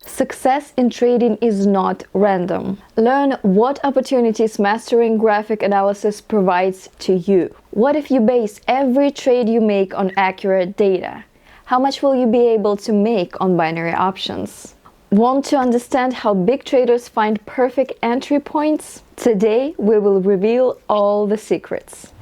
Success in trading is not random. Learn what opportunities mastering graphic analysis provides to you. What if you base every trade you make on accurate data? How much will you be able to make on binary options? Want to understand how big traders find perfect entry points? Today, we will reveal all the secrets.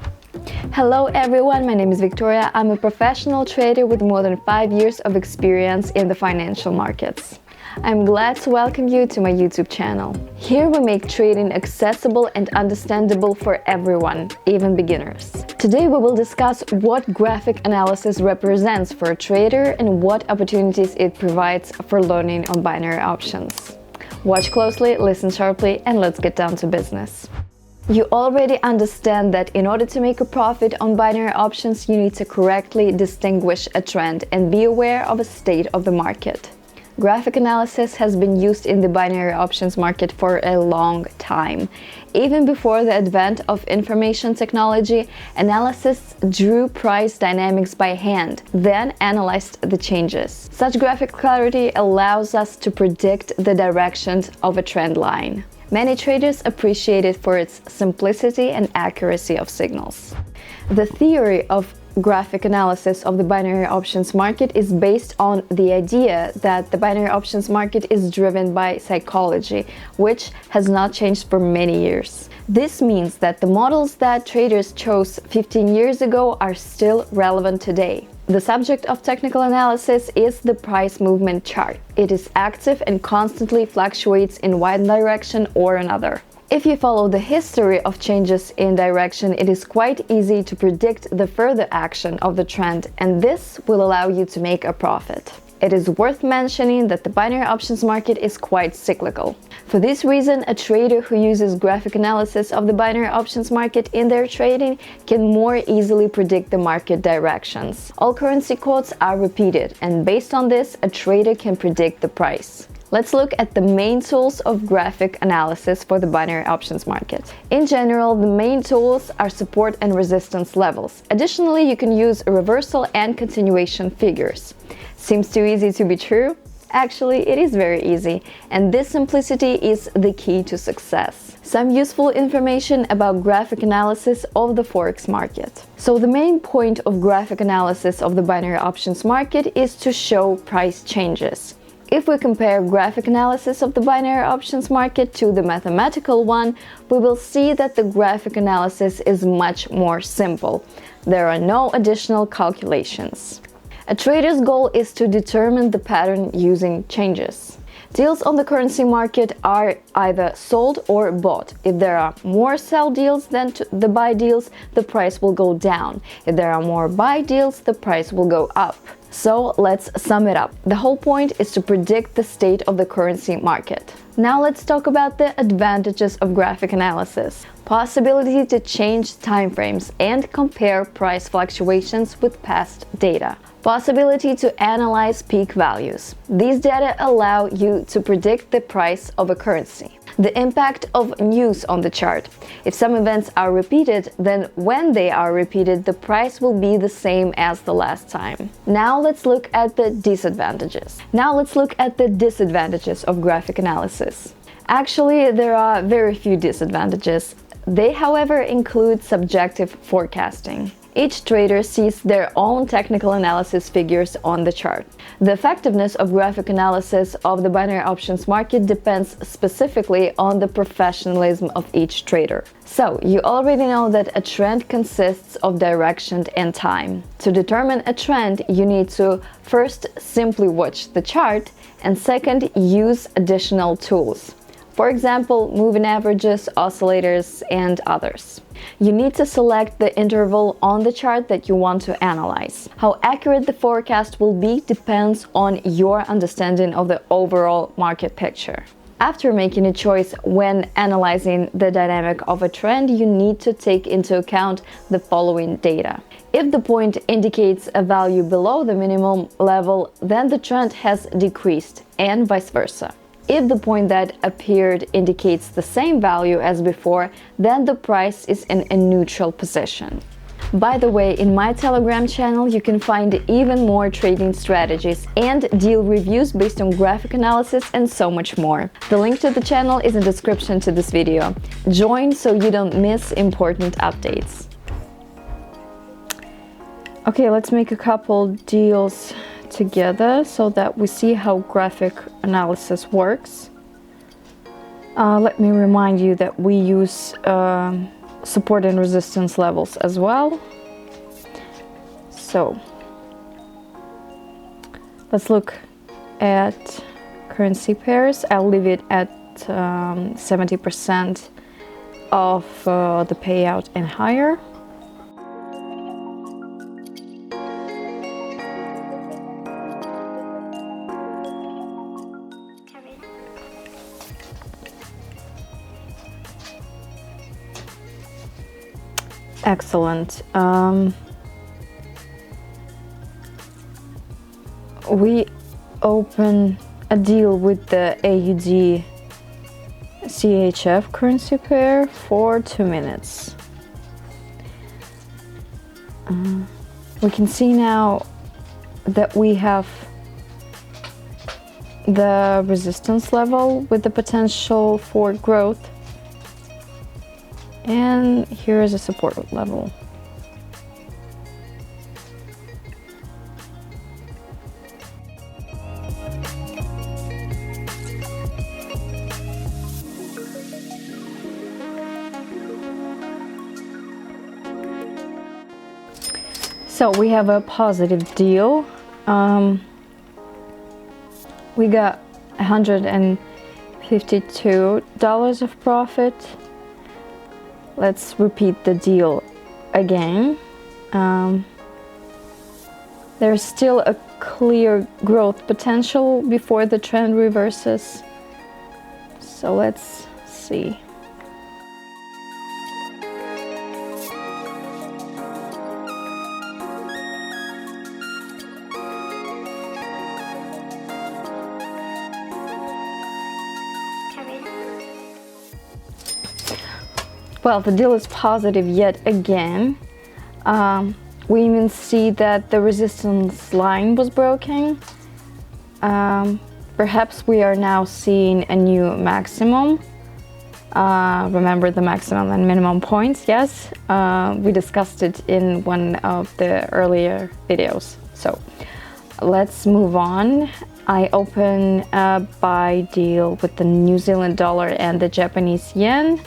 Hello everyone, my name is Victoria. I'm a professional trader with more than 5 years of experience in the financial markets. I'm glad to welcome you to my YouTube channel. Here we make trading accessible and understandable for everyone, even beginners. Today we will discuss what graphic analysis represents for a trader and what opportunities it provides for learning on binary options. Watch closely, listen sharply, and let's get down to business. You already understand that in order to make a profit on binary options, you need to correctly distinguish a trend and be aware of a state of the market. Graphic analysis has been used in the binary options market for a long time. Even before the advent of information technology, analysts drew price dynamics by hand, then analyzed the changes. Such graphic clarity allows us to predict the direction of a trend line. Many traders appreciate it for its simplicity and accuracy of signals. The theory of graphic analysis of the binary options market is based on the idea that the binary options market is driven by psychology, which has not changed for many years. This means that the models that traders chose 15 years ago are still relevant today. The subject of technical analysis is the price movement chart. It is active and constantly fluctuates in one direction or another. If you follow the history of changes in direction, it is quite easy to predict the further action of the trend, and this will allow you to make a profit. It is worth mentioning that the binary options market is quite cyclical. For this reason, a trader who uses graphic analysis of the binary options market in their trading can more easily predict the market directions. All currency quotes are repeated, and based on this, a trader can predict the price. Let's look at the main tools of graphic analysis for the binary options market. In general, the main tools are support and resistance levels. Additionally, you can use reversal and continuation figures. Seems too easy to be true? Actually, it is very easy, and this simplicity is the key to success. Some useful information about graphic analysis of the Forex market. So the main point of graphic analysis of the binary options market is to show price changes. If we compare graphic analysis of the binary options market to the mathematical one, we will see that the graphic analysis is much more simple. There are no additional calculations. A trader's goal is to determine the pattern using changes. Deals on the currency market are either sold or bought. If there are more sell deals than the buy deals, the price will go down. If there are more buy deals, the price will go up. So let's sum it up. The whole point is to predict the state of the currency market. Now let's talk about the advantages of graphic analysis. Possibility to change timeframes and compare price fluctuations with past data. Possibility to analyze peak values. These data allow you to predict the price of a currency. The impact of news on the chart. If some events are repeated, then when they are repeated, the price will be the same as the last time. Now let's look at the disadvantages. Of graphic analysis. Actually, there are very few disadvantages. They, however, include subjective forecasting. Each trader sees their own technical analysis figures on the chart. The effectiveness of graphic analysis of the binary options market depends specifically on the professionalism of each trader. So, you already know that a trend consists of direction and time. To determine a trend, you need to first simply watch the chart and second, use additional tools. For example, moving averages, oscillators, and others. You need to select the interval on the chart that you want to analyze. How accurate the forecast will be depends on your understanding of the overall market picture. After making a choice when analyzing the dynamic of a trend, you need to take into account the following data. If the point indicates a value below the minimum level, then the trend has decreased, and vice versa. If the point that appeared indicates the same value as before, then the price is in a neutral position. By the way, in my Telegram channel you can find even more trading strategies and deal reviews based on graphic analysis and so much more. The link to the channel is in the description to this video. Join so you don't miss important updates. Okay, let's make a couple deals together so that we see how graphic analysis works. Let me remind you that we use support and resistance levels as well. So let's look at currency pairs. I'll leave it at 70% of the payout and higher. Excellent. We open a deal with the AUD CHF currency pair for 2 minutes. We can see now that we have the resistance level with the potential for growth. And here is a support level. So we have a positive deal. We got $152 of profit. Let's repeat the deal again. There's still a clear growth potential before the trend reverses. So let's see. Well, the deal is positive yet again. We even see that the resistance line was broken. Perhaps we are now seeing a new maximum. Remember the maximum and minimum points? Yes, we discussed it in one of the earlier videos. So let's move on. I open a buy deal with the New Zealand dollar and the Japanese yen.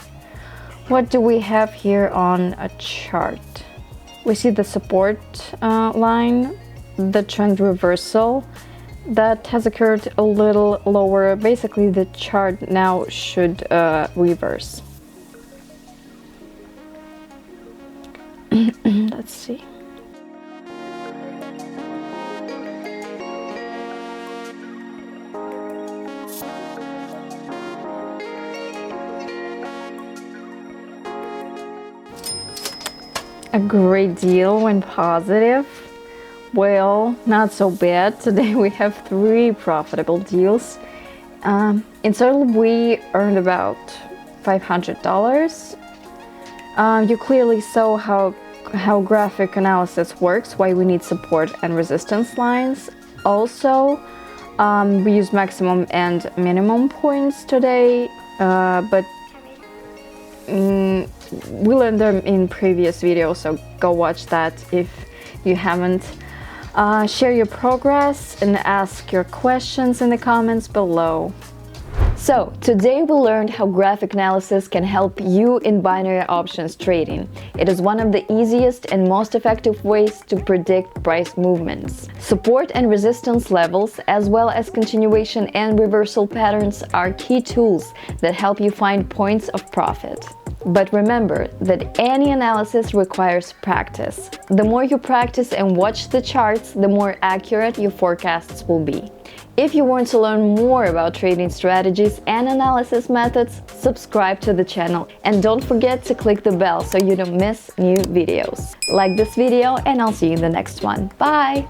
What do we have here on a chart? We see the support line, the trend reversal that has occurred a little lower. Basically, the chart now should reverse. Let's see. A great deal when positive. Well, not so bad. Today we have 3 profitable deals. In total we earned about $500. You clearly saw how graphic analysis works, why we need support and resistance lines. Also, we use maximum and minimum points today, but we learned them in previous videos, so go watch that if you haven't. Share your progress and ask your questions in the comments below. So, today we learned how graphic analysis can help you in binary options trading. It is one of the easiest and most effective ways to predict price movements. Support and resistance levels, as well as continuation and reversal patterns, are key tools that help you find points of profit. But remember that any analysis requires practice. The more you practice and watch the charts, the more accurate your forecasts will be. If you want to learn more about trading strategies and analysis methods, subscribe to the channel and don't forget to click the bell so you don't miss new videos. Like this video and I'll see you in the next one. Bye!